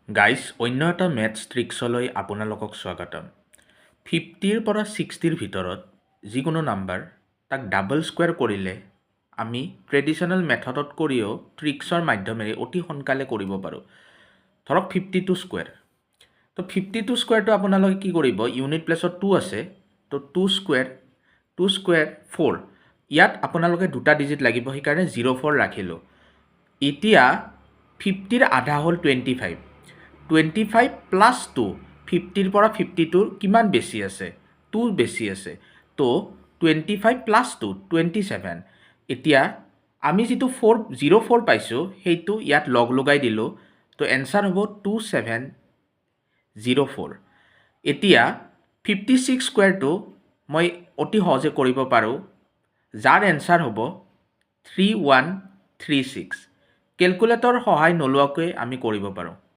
guys অন্য এটা maths ট্ৰিক্সলৈ আপোনালোকক স্বাগতম 50ৰ পৰা 60ৰ ভিতৰত যিকোনো নাম্বাৰ তাক ডাবল স্কুৱেৰ কৰিলে আমি ট্ৰেডিশ্যনেল মেথডত কৰিও ট্ৰিক্সৰ মাধ্যমেৰে অতি সোনকালে কৰিব পাৰোঁ ধৰক 52 স্কুৱেৰ তো 52 স্কুৱেৰটো আপোনালোকে কি কৰিব ইউনিট প্লেছত 2 আছে তো 2 স্কুৱেৰ 4 ইয়াত আপোনালোকে দুটা ডিজিট লাগিব সেইকাৰণে 04 ৰাখিলোঁ এতিয়া 50ৰ আধা হ'ল 25 প্লাছ 2 50ৰ পৰা 52 কিমান বেছি আছে 2 বেছি আছে তো 25 প্লাছ 2 27 এতিয়া আমি যিটো 04 পাইছোঁ সেইটো ইয়াত লগ লগাই দিলোঁ তো এনচাৰ হ'ব 2704 এতিয়া 56 স্কুৱেৰটো মই অতি সহজে কৰিব পাৰোঁ যাৰ এনচাৰ হ'ব 3136 কেলকুলেটৰ সহায় নোলোৱাকৈ আমি কৰিব পাৰোঁ